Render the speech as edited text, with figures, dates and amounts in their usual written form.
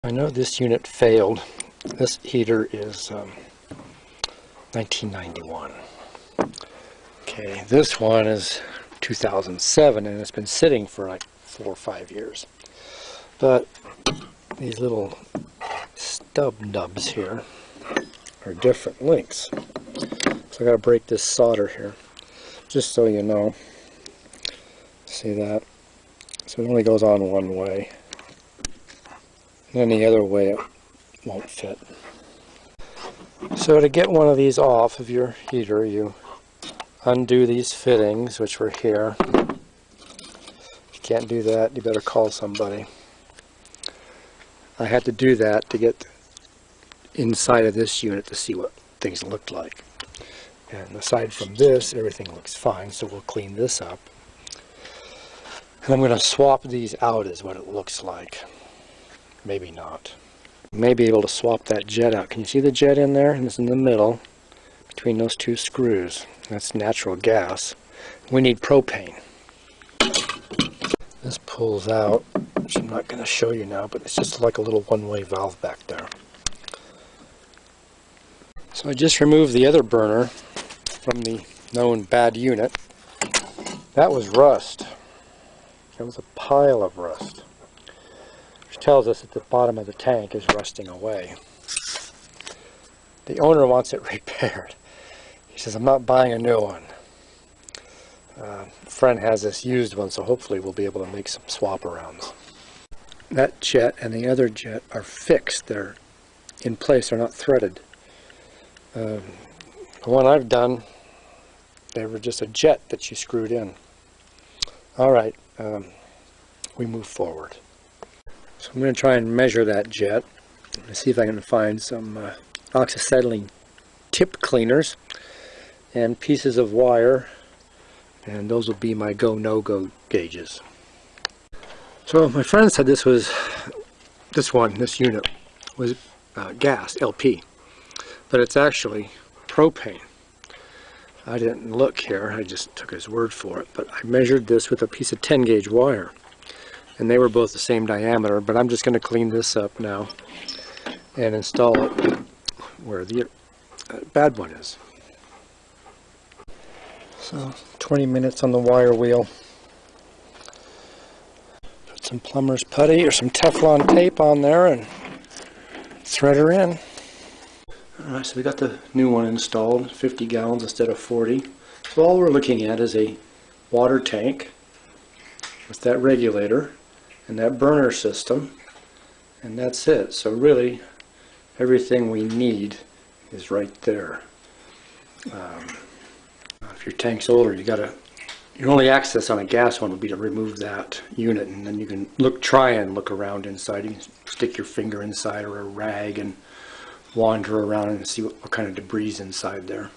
I know this unit failed. This heater is 1991. Okay, this one is 2007 and it's been sitting for like 4 or 5 years. But these little stub nubs here are different lengths. So I gotta break this solder here, just so you know. See that? So it only goes on one way. And then the other way it won't fit. So to get one of these off of your heater, you undo these fittings, which were here. If you can't do that, you better call somebody. I had to do that to get inside of this unit to see what things looked like. And aside from this, everything looks fine, so we'll clean this up. And I'm going to swap these out is what it looks like. Maybe not. May be able to swap that jet out. Can you see the jet in there? And it's in the middle between those two screws. That's natural gas. We need propane. This pulls out, which I'm not going to show you now, but it's just like a little one-way valve back there. So I just removed the other burner from the known bad unit. That was rust. That was a pile of rust, which tells us that the bottom of the tank is rusting away. The owner wants it repaired. He says, I'm not buying a new one. A friend has this used one, so hopefully we'll be able to make some swap arounds. That jet and the other jet are fixed. They're in place. They're not threaded. The one I've done, they were just a jet that you screwed in. Alright, we move forward. So I'm going to try and measure that jet and see if I can find some oxyacetylene tip cleaners and pieces of wire, and those will be my go no-go gauges. So my friend said this unit was gas, LP, but it's actually propane. I didn't look here, I just took his word for it, but I measured this with a piece of 10 gauge wire, and they were both the same diameter. But I'm just going to clean this up now and install it where the bad one is. So 20 minutes on the wire wheel. Put some plumber's putty or some Teflon tape on there and thread her in. Alright, so we got the new one installed, 50 gallons instead of 40. So all we're looking at is a water tank with that regulator and that burner system, and that's it. So really everything we need is right there. If your tank's older, your only access on a gas one would be to remove that unit, and then you can try and look around inside. You can stick your finger inside or a rag and wander around and see what kind of debris is inside there.